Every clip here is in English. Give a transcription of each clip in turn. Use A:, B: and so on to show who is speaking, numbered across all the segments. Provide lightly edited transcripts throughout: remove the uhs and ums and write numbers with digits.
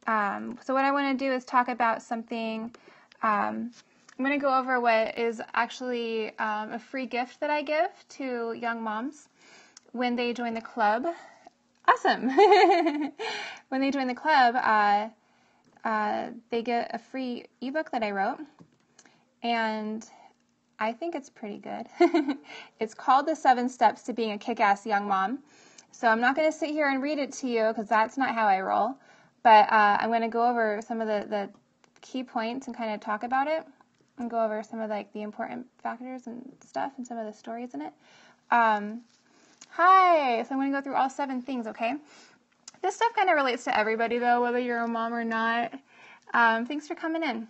A: So what I want to do is talk about something. I'm going to go over what is actually a free gift that I give to young moms when they join the club. Awesome. When they join the club, they get a free ebook that I wrote, and I think it's pretty good. It's called The 7 Steps to Being a Kick-Ass Young Mom. So I'm not going to sit here and read it to you because that's not how I roll, but I'm going to go over some of the key points and kind of talk about it and go over some of like the important factors and stuff and some of the stories in it. Hi, so I'm going to go through all 7 things, okay? This stuff kind of relates to everybody, though, whether you're a mom or not. Thanks for coming in.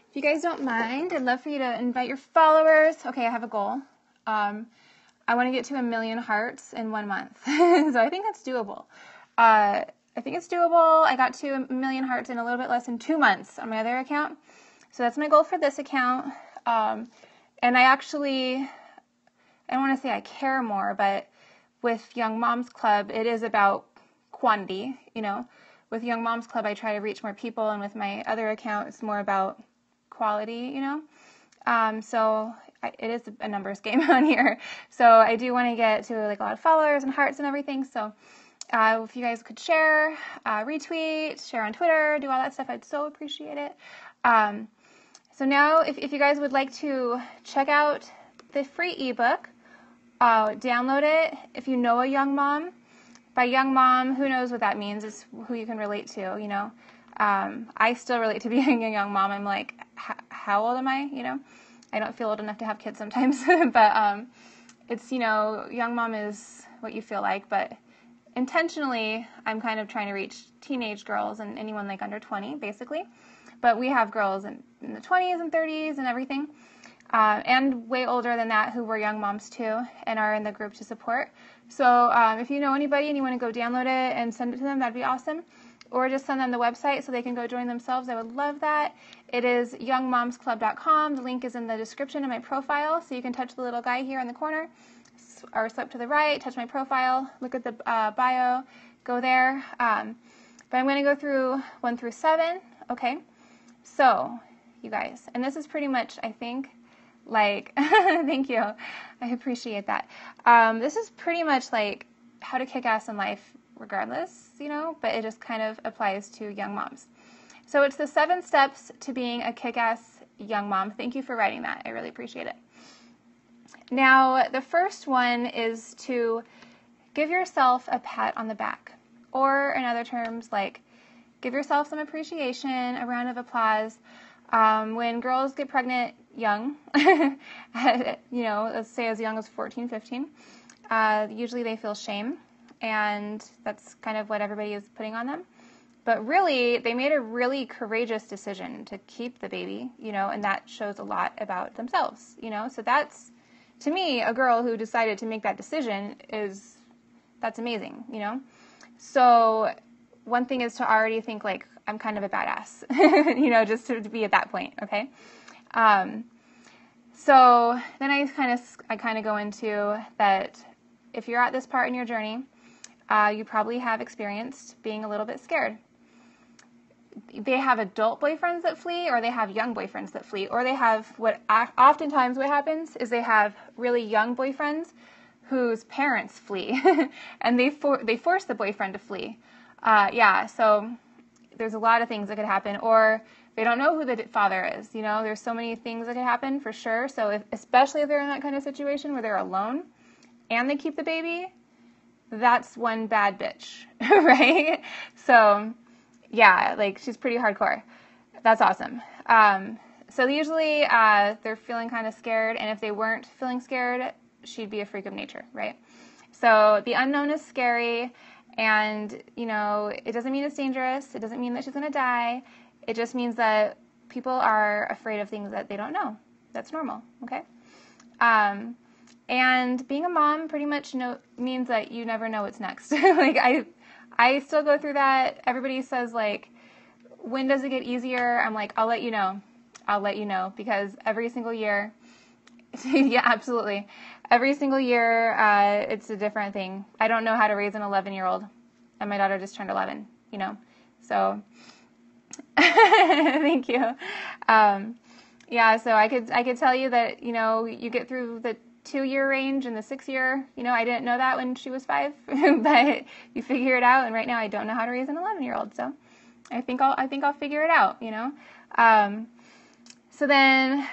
A: If you guys don't mind, I'd love for you to invite your followers. Okay, I have a goal. I want to get to 1 million hearts in 1 month. So I think that's doable. I got to 1 million hearts in a little bit less than 2 months on my other account. So that's my goal for this account. And I don't want to say I care more, but with Young Moms Club, it is about quantity, you know. With Young Moms Club, I try to reach more people, and with my other account, it's more about quality, you know. So it is a numbers game on here. So I do want to get to like a lot of followers and hearts and everything. So if you guys could share, retweet, share on Twitter, do all that stuff, I'd so appreciate it. So now, if you guys would like to check out the free ebook, download it. If you know a young mom, by young mom, who knows what that means? It's who you can relate to, you know. I still relate to being a young mom. I'm like, how old am I? You know, I don't feel old enough to have kids sometimes, but it's, you know, young mom is what you feel like, but intentionally, I'm kind of trying to reach teenage girls and anyone like under 20, basically. But we have girls in the 20s and 30s and everything. And way older than that who were young moms too and are in the group to support. So if you know anybody and you want to go download it and send it to them, that'd be awesome. Or just send them the website so they can go join themselves. I would love that. It is youngmomsclub.com. The link is in the description of my profile, so you can touch the little guy here in the corner or swipe to the right, touch my profile, look at the bio, go there. But I'm going to go through 1 through 7, okay? So, you guys, and this is pretty much, I think, like, thank you. I appreciate that. This is pretty much like how to kick ass in life regardless, you know, but it just kind of applies to young moms. So it's the 7 steps to being a kick-ass young mom. Thank you for writing that. I really appreciate it. Now, the first one is to give yourself a pat on the back, or in other terms, like give yourself some appreciation, a round of applause. When girls get pregnant young, you know, let's say as young as 14, 15, usually they feel shame, and that's kind of what everybody is putting on them. But really, they made a really courageous decision to keep the baby, you know, and that shows a lot about themselves, you know. So that's, to me, a girl who decided to make that decision that's amazing, you know. So one thing is to already think like, I'm kind of a badass, you know, just to be at that point, okay? So then I kind of go into that if you're at this part in your journey, you probably have experienced being a little bit scared. They have adult boyfriends that flee, or they have young boyfriends that flee, or they have oftentimes what happens is they have really young boyfriends whose parents flee, and they force the boyfriend to flee. So there's a lot of things that could happen, or they don't know who the father is. You know, there's so many things that could happen for sure. So especially if they're in that kind of situation where they're alone and they keep the baby, that's one bad bitch, right? So yeah, like she's pretty hardcore. That's awesome. So usually they're feeling kind of scared, and if they weren't feeling scared, she'd be a freak of nature, right? So the unknown is scary. And, you know, it doesn't mean it's dangerous. It doesn't mean that she's going to die. It just means that people are afraid of things that they don't know. That's normal, okay? And being a mom pretty much means that you never know what's next. Like, I still go through that. Everybody says, like, when does it get easier? I'm like, I'll let you know. I'll let you know. Because every single year, yeah, absolutely. Every single year, it's a different thing. I don't know how to raise an 11-year-old, and my daughter just turned 11, you know. So Thank you. Yeah, so I could tell you that, you get through the 2-year range and the 6-year. I didn't know that when she was 5, but you figure it out. And right now I don't know how to raise an 11-year-old. So I think I'll figure it out, So then,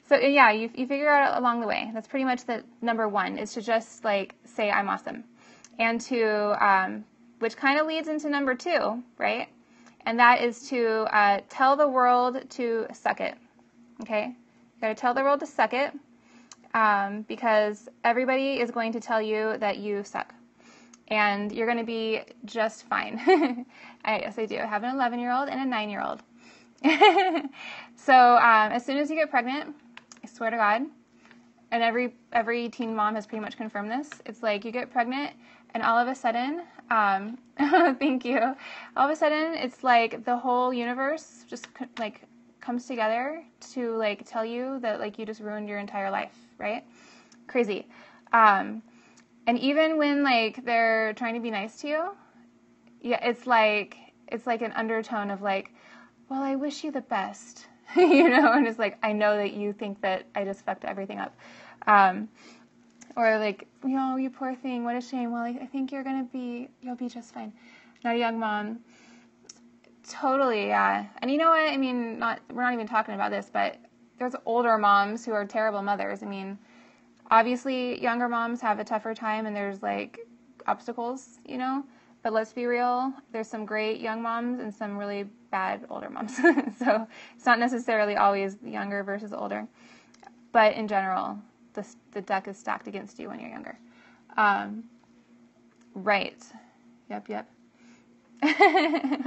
A: so yeah, you figure it out along the way. That's pretty much the number one, is to just say I'm awesome. And to, which kind of leads into number 2, right? And that is to tell the world to suck it. Okay? You got to tell the world to suck it, because everybody is going to tell you that you suck. And you're going to be just fine. Yes, I do. I have an 11-year-old and a 9-year-old. So as soon as you get pregnant, I swear to God, and every teen mom has pretty much confirmed this, it's like you get pregnant and all of a sudden, thank you, all of a sudden it's like the whole universe just comes together to tell you that you just ruined your entire life, right? Crazy. And even when they're trying to be nice to you, yeah, it's like an undertone of well, I wish you the best, and it's I know that you think that I just fucked everything up. Or you poor thing, what a shame. Well, I think you'll be just fine. Not a young mom. Totally, yeah. And you know what? I mean, we're not even talking about this, but there's older moms who are terrible mothers. I mean, obviously younger moms have a tougher time and there's obstacles, but let's be real. There's some great young moms and some really bad older moms. So it's not necessarily always younger versus older, but in general, the deck is stacked against you when you're younger. Right. Yep.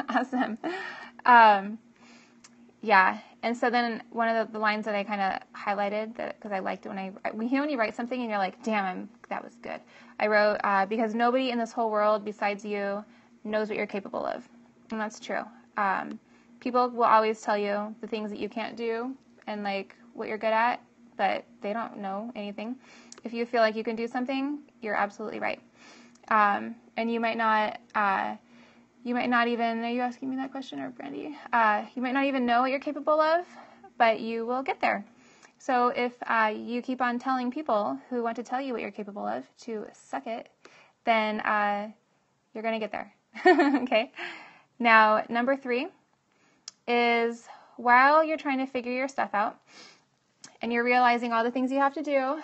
A: Awesome. Yeah. And so then one of the lines that I kind of highlighted, because I liked it when you write something and you're like, damn, that was good. I wrote, because nobody in this whole world besides you knows what you're capable of. And that's true. People will always tell you the things that you can't do and what you're good at, but they don't know anything. If you feel like you can do something, you're absolutely right. And you might not even, are you asking me that question or Brandy? You might not even know what you're capable of, but you will get there. So if you keep on telling people who want to tell you what you're capable of to suck it, then you're going to get there. Okay? Now, number 3 is while you're trying to figure your stuff out and you're realizing all the things you have to do,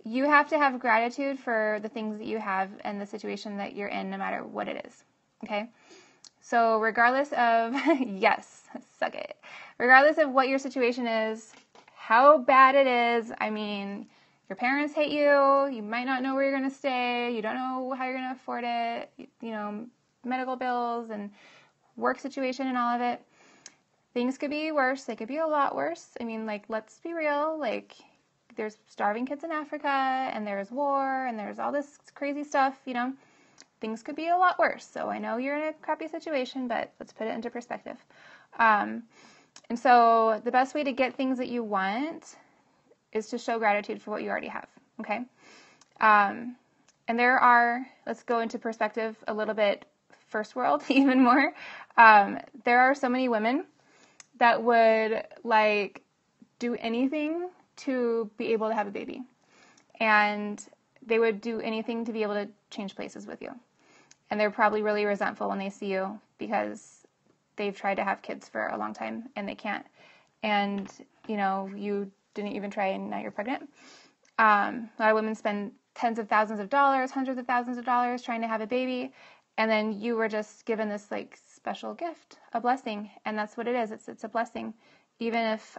A: you have to have gratitude for the things that you have and the situation that you're in, no matter what it is. Okay? So regardless of, yes, suck it. Regardless of what your situation is, how bad it is, I mean, your parents hate you, you might not know where you're going to stay, you don't know how you're going to afford it, medical bills and work situation and all of it. Things could be worse. They could be a lot worse. I mean, let's be real. There's starving kids in Africa, and there's war, and there's all this crazy stuff, Things could be a lot worse. So I know you're in a crappy situation, but let's put it into perspective. And so the best way to get things that you want is to show gratitude for what you already have, okay? And let's go into perspective a little bit, first world, even more. There are so many women that would do anything to be able to have a baby. And they would do anything to be able to change places with you. And they're probably really resentful when they see you because they've tried to have kids for a long time and they can't. And, you didn't even try and now you're pregnant. A lot of women spend tens of thousands of dollars, hundreds of thousands of dollars trying to have a baby. And then you were just given this special gift, a blessing. And that's what it is. It's a blessing, even if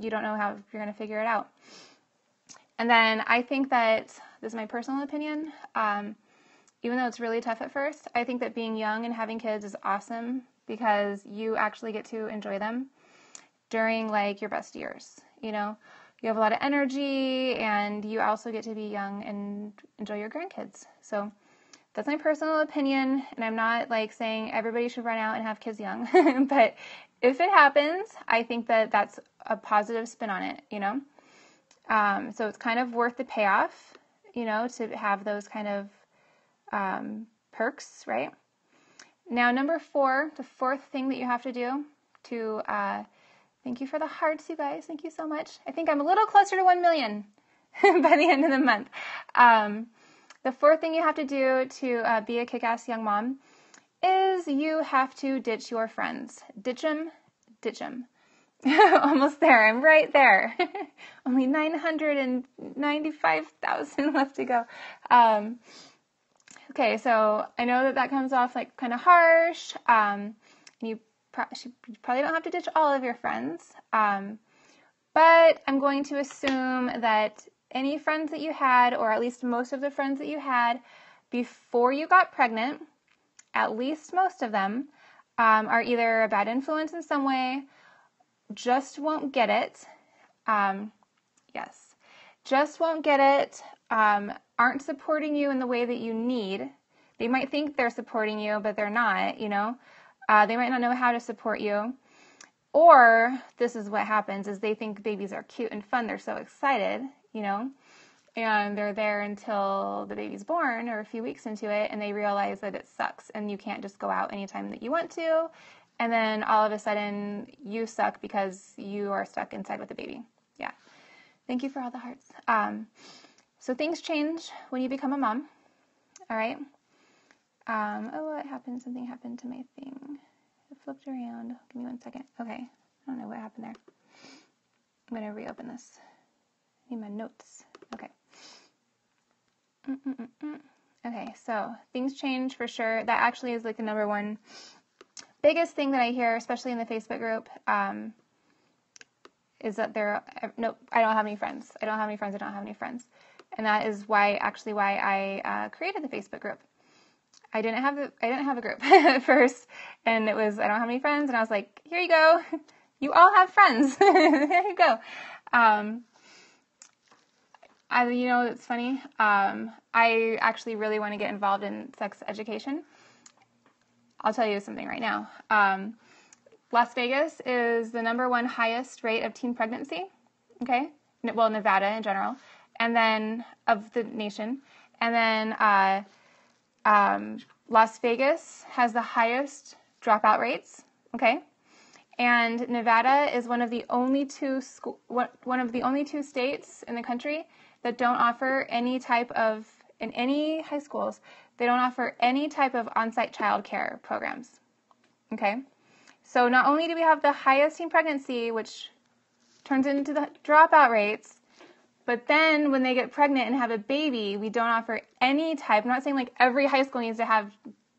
A: you don't know how you're going to figure it out. And then I think that, this is my personal opinion, even though it's really tough at first, I think that being young and having kids is awesome because you actually get to enjoy them during your best years. You have a lot of energy and you also get to be young and enjoy your grandkids. So that's my personal opinion, and I'm not saying everybody should run out and have kids young, but if it happens, I think that that's a positive spin on it, So it's kind of worth the payoff, to have those kind of perks, right? Now, number 4, the fourth thing that you have to do to, thank you for the hearts, you guys. Thank you so much. I think I'm a little closer to 1 million by the end of the month. The fourth thing you have to do to be a kick-ass young mom is you have to ditch your friends. Ditch them, ditch them. Almost there. I'm right there. Only 995,000 left to go. Okay, so I know that comes off like kind of harsh. And you probably don't have to ditch all of your friends. But I'm going to assume that any friends that you had, or at least most of the friends that you had before you got pregnant, at least most of them, are either a bad influence in some way, just won't get it. Yes, just won't get it. Aren't supporting you in the way that you need. They might think they're supporting you, but they're not, you know. They might not know how to support you. Or this is what happens is they think babies are cute and fun. They're so excited, you know, and they're there until the baby's born or a few weeks into it, and they realize that it sucks and you can't just go out anytime that you want to. And then all of a sudden you suck because you are stuck inside with the baby. Yeah. Thank you for all the hearts. So things change when you become a mom. All right. Oh, what happened? Something happened to my thing. It flipped around. Give me 1 second. Okay. I don't know what happened there. I'm going to reopen this. I need my notes. Okay. Okay. So things change for sure. That actually is like the number one biggest thing that I hear, especially in the Facebook group, is that nope, I don't have any friends. I don't have any friends. I don't have any friends. And that is why I created the Facebook group. I didn't have a group at first, and it was I don't have any friends, and I was like, here you go, you all have friends. There you go. You know, it's funny. I actually really want to get involved in sex education. I'll tell you something right now. Las Vegas is the number 1 highest rate of teen pregnancy. Okay, well, Nevada in general, and then of the nation, and then Las Vegas has the highest dropout rates. Okay, and Nevada is one of the only two states in the country that don't offer any type of, in any high schools, they don't offer any type of on-site childcare programs. Okay, so not only do we have the highest teen pregnancy, which turns into the dropout rates, but then when they get pregnant and have a baby, we don't offer any type. I'm not saying like every high school needs to have,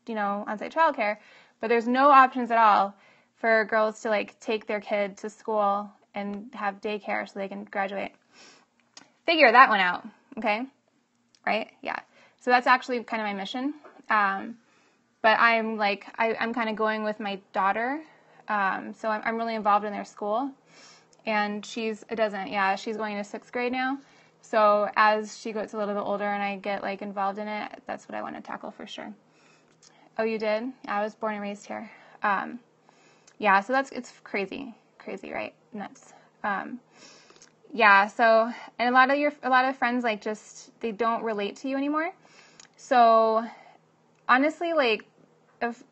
A: you know, on-site childcare, but there's no options at all for girls to like take their kid to school and have daycare so they can graduate. Figure that one out, okay? Right? Yeah. So that's actually kind of my mission. But I'm like, I'm kind of going with my daughter. So I'm really involved in their school. And she's going to 6th grade now. So as she gets a little bit older and I get like involved in it, that's what I want to tackle for sure. Oh, you did? I was born and raised here. Yeah, so it's crazy, right? Nuts. Yeah, so, and a lot of friends, like, just, they don't relate to you anymore. So, honestly, like, if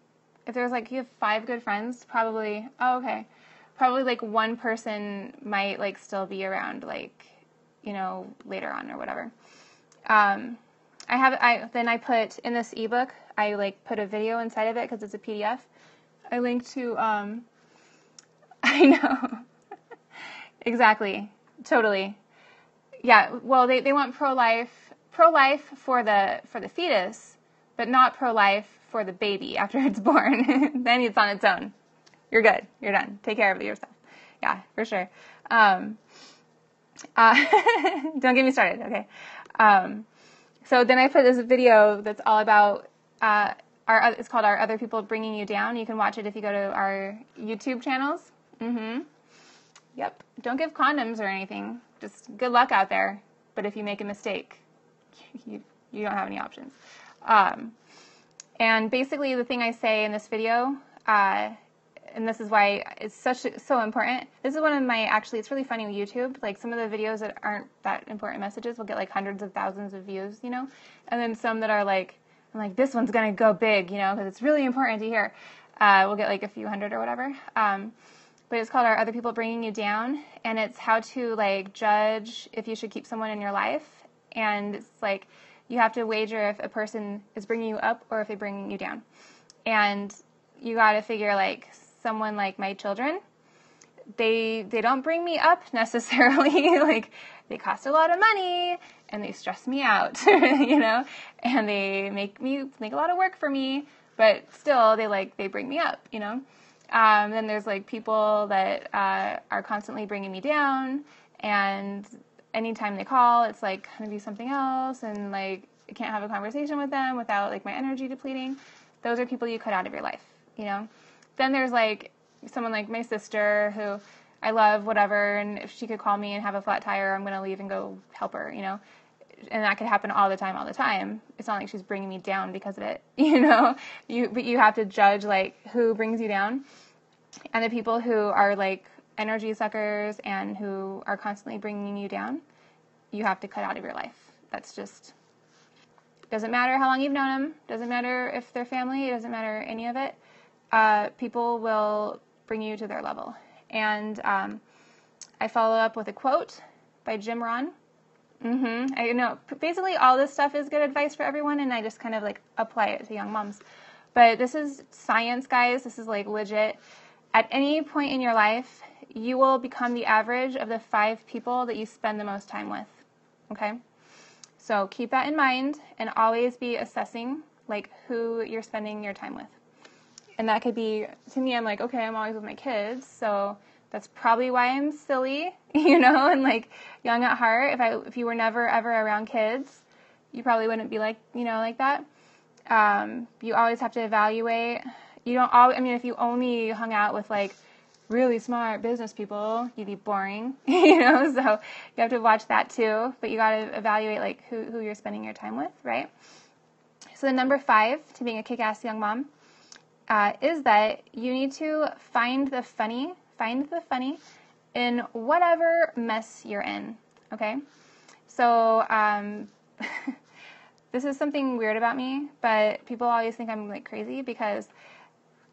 A: there's, like, you have 5 good friends, probably like one person might, like, still be around, like, you know, later on or whatever. Then I put, in this ebook, I, like, put a video inside of it because it's a PDF. I linked to, I know. Exactly. Totally. Yeah, well, they want pro-life for the fetus, but not pro-life for the baby after it's born. Then it's on its own. You're good. You're done. Take care of yourself. Yeah, for sure. Don't get me started, okay? So then I put this video that's all about it's called Are Other People Bringing You Down? You can watch it if you go to our YouTube channels. Yep. Don't give condoms or anything. Just good luck out there. But if you make a mistake, you don't have any options. And basically the thing I say in this video, and this is why it's so important. This is one of my, actually, it's really funny with YouTube. Like some of the videos that aren't that important messages will get like hundreds of thousands of views, you know? And then some that are like I'm like, this one's going to go big, because it's really important to hear. We'll get like a few hundred or whatever. But it's called Are Other People Bringing You Down? And it's how to like judge if you should keep someone in your life. And it's like you have to wager if a person is bringing you up or if they're bringing you down. And you got to figure like someone like my children, they don't bring me up necessarily. Like they cost a lot of money and they stress me out, and they make a lot of work for me, but still they bring me up, Then there's like people that are constantly bringing me down, and anytime they call, it's like going to be something else, and like I can't have a conversation with them without like my energy depleting. Those are people you cut out of your life, Then there's like someone like my sister who I love, whatever, and if she could call me and have a flat tire, I'm going to leave and go help her, And that could happen all the time. It's not like she's bringing me down because of it, But you have to judge like who brings you down, and the people who are like energy suckers and who are constantly bringing you down, you have to cut out of your life. That's just, doesn't matter how long you've known them, doesn't matter if they're family, it doesn't matter any of it. People will bring you to their level. And I follow up with a quote by Jim Rohn. I know basically all this stuff is good advice for everyone, and I just kind of like apply it to young moms. But this is science, guys. This is like legit. At any point in your life, you will become the average of the 5 people that you spend the most time with. Okay? So keep that in mind and always be assessing like who you're spending your time with. And that could be, to me, I'm like, okay, I'm always with my kids, so that's probably why I'm silly, and like young at heart. If you were never ever around kids, you probably wouldn't be like, like that. You always have to evaluate. If you only hung out with like really smart business people, you'd be boring, so you have to watch that too. But you got to evaluate like who you're spending your time with, right? So the number 5 to being a kick-ass young mom is that you need to find the funny in whatever mess you're in, okay? So this is something weird about me, but people always think I'm like crazy because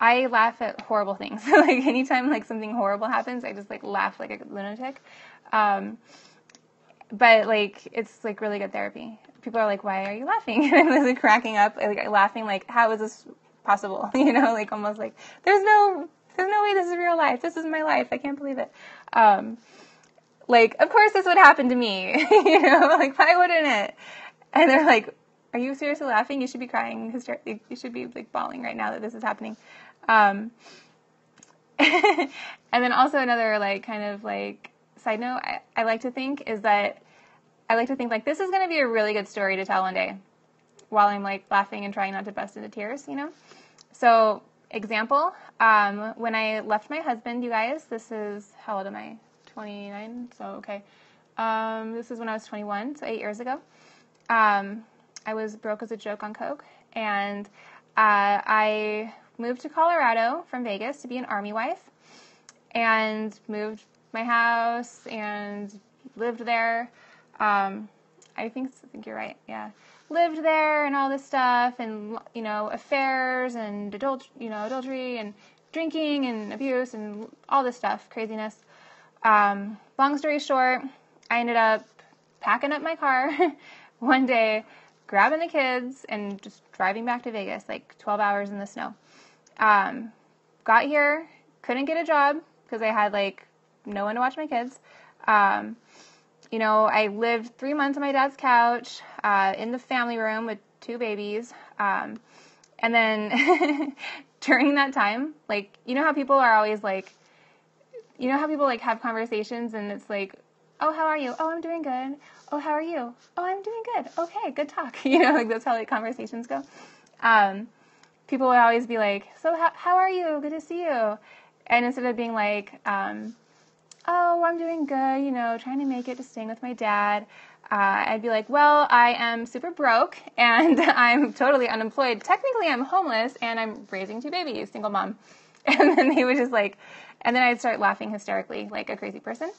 A: I laugh at horrible things. Like anytime like something horrible happens, I just like laugh like a lunatic. But like it's like really good therapy. People are like, "Why are you laughing?" And I'm like cracking up, like laughing like, "How is this possible?" Like almost like there's no way this is real life. This is my life. I can't believe it. Like of course this would happen to me. Like why wouldn't it? And they're like, "Are you seriously laughing? You should be crying hysterically. You should be like bawling right now that this is happening." And then also another like kind of like side note I like to think is that I like to think like this is going to be a really good story to tell one day while I'm like laughing and trying not to bust into tears, So example, when I left my husband, you guys, this is, how old am I? 29. So, okay. This is when I was 21. So 8 years ago. I was broke as a joke on coke, and I moved to Colorado from Vegas to be an Army wife, and moved my house and lived there. I think you're right. Yeah, lived there and all this stuff, and affairs and adultery and drinking and abuse and all this stuff, craziness. Long story short, I ended up packing up my car one day, grabbing the kids, and just driving back to Vegas, like 12 hours in the snow. Got here, couldn't get a job because I had like no one to watch my kids. I lived 3 months on my dad's couch, in the family room with 2 babies. And then during that time, like, how people are always like, how people like have conversations and it's like, "Oh, how are you? Oh, I'm doing good. Oh, how are you? Oh, I'm doing good. Okay, good talk." Like that's how like conversations go. People would always be like, "So how are you? Good to see you." And instead of being like, "Oh, I'm doing good, trying to make it to staying with my dad," I'd be like, "Well, I am super broke and I'm totally unemployed. Technically, I'm homeless and I'm raising 2 babies, single mom." And then they would just like, and then I'd start laughing hysterically like a crazy person.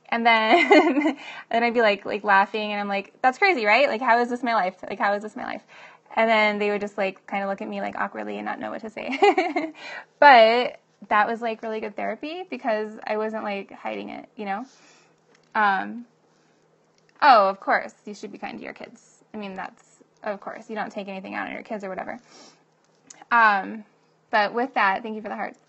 A: And then I'd be like laughing, and I'm like, "That's crazy, right? Like, how is this my life? Like, how is this my life?" And then they would just like kind of look at me like awkwardly and not know what to say. But that was like really good therapy because I wasn't like hiding it, you know? Oh, of course, you should be kind to your kids. I mean, of course, you don't take anything out on your kids or whatever. But with that, thank you for the hearts.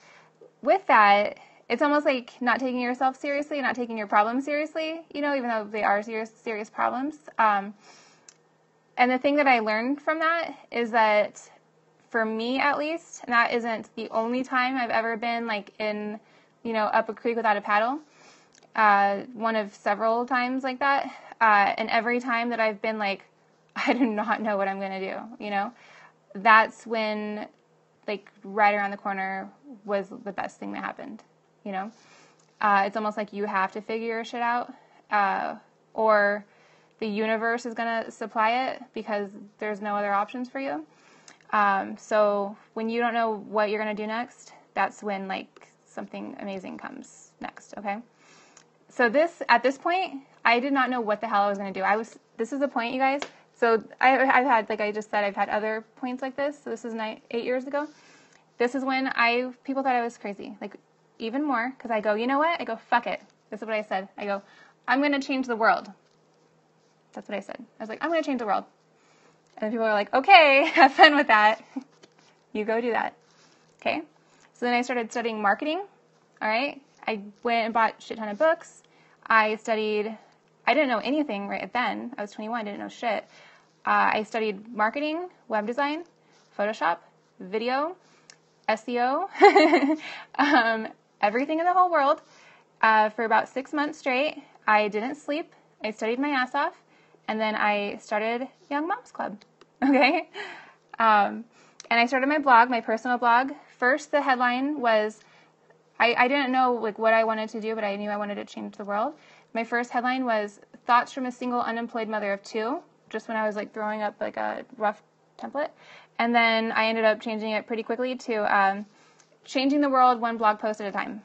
A: With that, it's almost like not taking yourself seriously, not taking your problems seriously, you know, even though they are serious problems. And the thing that I learned from that is that for me, at least, and that isn't the only time I've ever been like in, you know, up a creek without a paddle. One of several times like that. And every time that I've been like, I do not know what I'm going to do, you know, that's when like right around the corner was the best thing that happened, you know. It's almost like you have to figure your shit out, or the universe is going to supply it because there's no other options for you. So when you don't know what you're going to do next, that's when like something amazing comes next. Okay. So at this point, I did not know what the hell I was going to do. This is the point, you guys. So I've had, like I just said, I've had other points like this. So this is 8 years ago. This is when people thought I was crazy, like even more. Cause I go, you know what? I go, fuck it. This is what I said. I go, I'm going to change the world. That's what I said. I was like, I'm going to change the world. And then people are like, okay, have fun with that. You go do that. Okay. So then I started studying marketing. All right. I went and bought a shit ton of books. I didn't know anything right then. I was 21. I didn't know shit. I studied marketing, web design, Photoshop, video, SEO, everything in the whole world for about 6 months straight. I didn't sleep. I studied my ass off. And then I started Young Moms Club. Okay. And I started my blog, my personal blog. First, the headline was, I didn't know like what I wanted to do, but I knew I wanted to change the world. My first headline was Thoughts from a Single Unemployed Mother of Two, just when I was like throwing up like a rough template. And then I ended up changing it pretty quickly to Changing the World One Blog Post at a Time.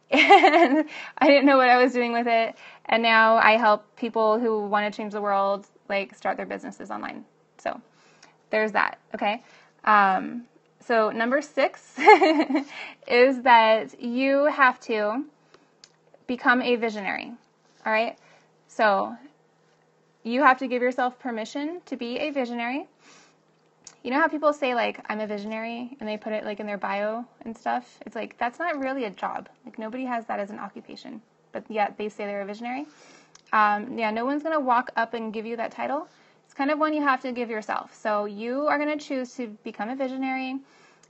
A: And I didn't know what I was doing with it. And now I help people who want to change the world like start their businesses online. So there's that. Okay. So number 6 is that you have to become a visionary. All right. So you have to give yourself permission to be a visionary. You know how people say like, I'm a visionary and they put it like in their bio and stuff? It's like, that's not really a job. Like nobody has that as an occupation, but yet they say they're a visionary. No one's going to walk up and give you that title. It's kind of one you have to give yourself. So you are going to choose to become a visionary,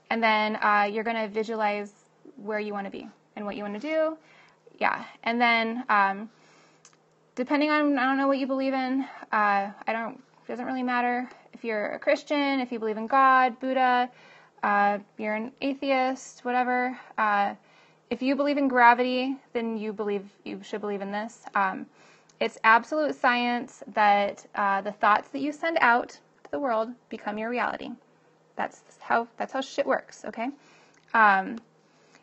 A: and then you're going to visualize where you want to be and what you want to do. Yeah. And then depending on, I don't know what you believe in. It doesn't really matter if you're a Christian, if you believe in God, Buddha, you're an atheist, whatever. If you believe in gravity, then you should believe in this. It's absolute science that the thoughts that you send out to the world become your reality. That's how shit works, okay?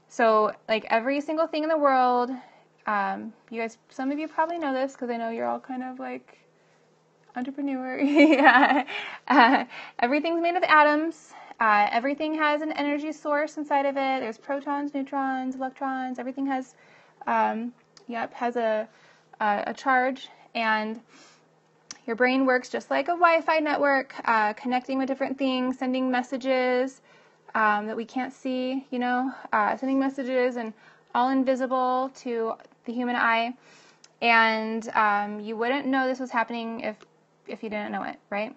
A: So like every single thing in the world, you guys, some of you probably know this because I know you're all kind of like entrepreneur. Yeah. Everything's made of atoms. Everything has an energy source inside of it. There's protons, neutrons, electrons. Everything has, has a charge, and your brain works just like a Wi-Fi network, connecting with different things, sending messages that we can't see, sending messages and all invisible to the human eye. And you wouldn't know this was happening if you didn't know it, right?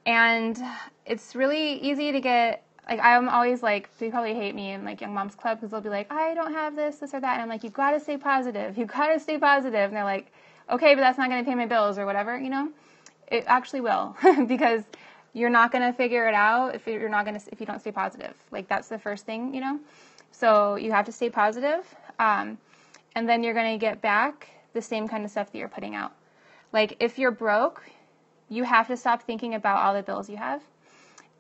A: And it's really easy to get, like, I'm always like, they probably hate me in like Young Moms Club because they'll be like, I don't have this or that. And I'm like, you've got to stay positive. You've got to stay positive. And they're like, okay, but that's not going to pay my bills or whatever, It actually will because you're not going to figure it out if you don't stay positive. Like, that's the first thing, So you have to stay positive. And then you're going to get back the same kind of stuff that you're putting out. Like, if you're broke, you have to stop thinking about all the bills you have,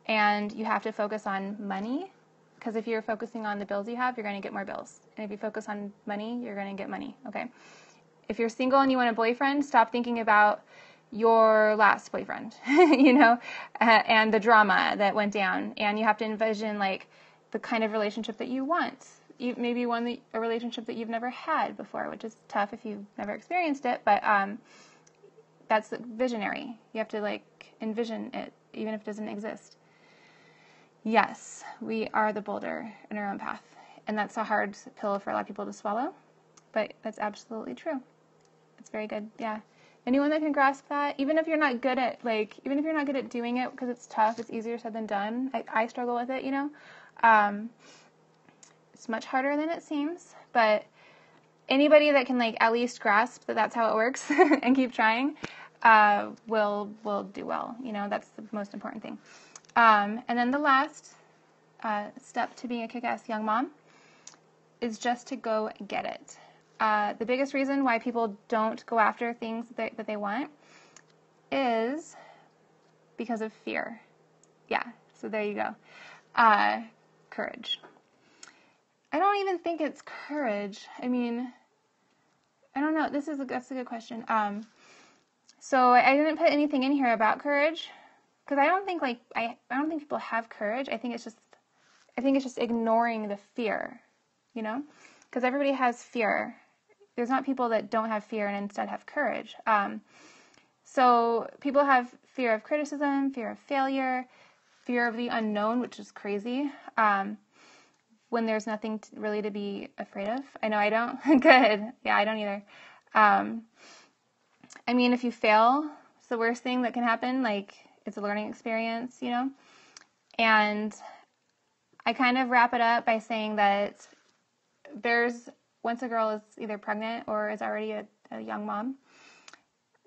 A: and you have to focus on money, because if you're focusing on the bills you have, you're going to get more bills. And if you focus on money, you're going to get money, okay? If you're single and you want a boyfriend, stop thinking about, your last boyfriend, you know, and the drama that went down. And you have to envision like the kind of relationship that you want. Maybe a relationship that you've never had before, which is tough if you've never experienced it, but that's visionary. You have to like envision it, even if it doesn't exist. Yes, we are the boulder in our own path. And that's a hard pill for a lot of people to swallow, but that's absolutely true. It's very good. Yeah. Anyone that can grasp that, even if you're not good at doing it because it's tough, it's easier said than done. I struggle with it, you know. It's much harder than it seems, but anybody that can like at least grasp that that's how it works and keep trying, will do well. You know, that's the most important thing. And then the last step to being a kick-ass young mom is just to go get it. The biggest reason why people don't go after things that they want is because of fear. Yeah, so there you go. Courage. I don't even think it's courage. I mean, I don't know. That's a good question. So I didn't put anything in here about courage because I don't think people have courage. I think it's just ignoring the fear, you know, because everybody has fear. There's not people that don't have fear and instead have courage. So people have fear of criticism, fear of failure, fear of the unknown, which is crazy. When there's nothing really to be afraid of. I know I don't. Good. Yeah, I don't either. I mean, if you fail, it's the worst thing that can happen. Like, it's a learning experience, you know? And I kind of wrap it up by saying that once a girl is either pregnant or is already a young mom,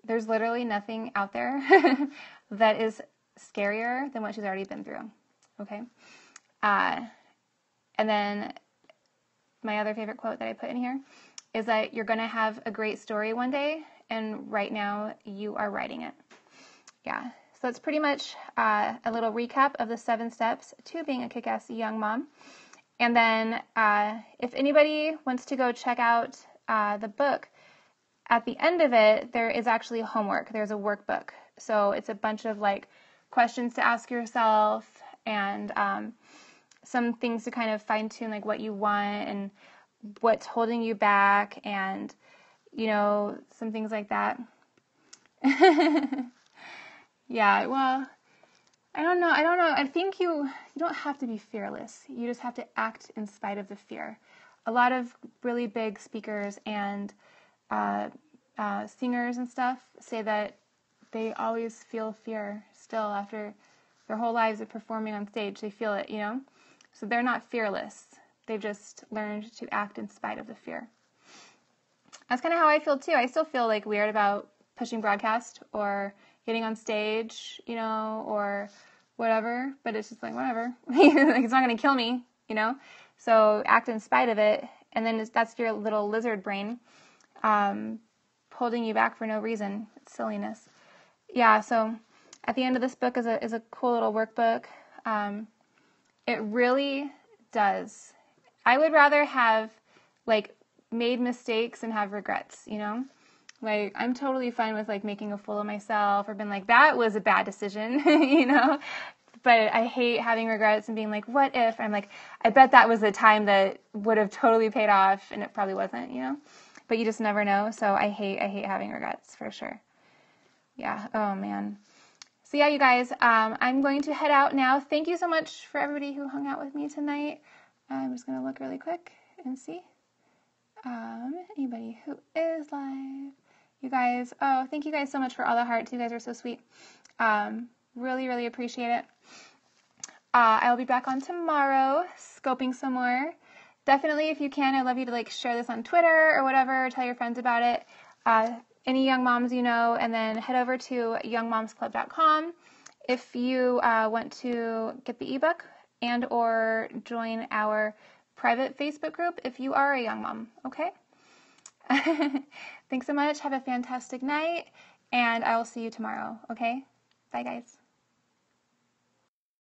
A: there's literally nothing out there that is scarier than what she's already been through. Okay? And then my other favorite quote that I put in here is that you're going to have a great story one day, and right now you are writing it. Yeah, so that's pretty much a little recap of the 7 steps to being a kick-ass young mom. And then if anybody wants to go check out the book, at the end of it, there is actually homework. There's a workbook. So it's a bunch of like questions to ask yourself and some things to kind of fine-tune like what you want and what's holding you back and, you know, some things like that. Yeah, well, I don't know. I think you don't have to be fearless. You just have to act in spite of the fear. A lot of really big speakers and singers and stuff say that they always feel fear still after their whole lives of performing on stage. They feel it, you know? So they're not fearless. They've just learned to act in spite of the fear. That's kind of how I feel too. I still feel like weird about pushing broadcast or getting on stage, you know, or whatever, but it's just like, whatever. Like, it's not going to kill me, you know? So act in spite of it. And then that's your little lizard brain holding you back for no reason. It's silliness. Yeah, so at the end of this book is a cool little workbook. It really does. I would rather have, like, made mistakes and have regrets, you know? Like, I'm totally fine with, like, making a fool of myself or being like, that was a bad decision, you know? But I hate having regrets and being like, what if? I'm like, I bet that was a time that would have totally paid off, and it probably wasn't, you know? But you just never know, so I hate having regrets, for sure. Yeah, oh, man. So yeah, you guys, I'm going to head out now. Thank you so much for everybody who hung out with me tonight. I'm just going to look really quick and see. Anybody who is live. You guys, oh, thank you guys so much for all the hearts. You guys are so sweet. Really, really appreciate it. I'll be back on tomorrow, scoping some more. Definitely, if you can, I'd love you to like share this on Twitter or whatever, tell your friends about it. Any young moms you know, and then head over to youngmomsclub.com if you want to get the ebook and or join our private Facebook group if you are a young mom, okay? Thanks so much. Have a fantastic night, and I will see you tomorrow, okay? Bye, guys.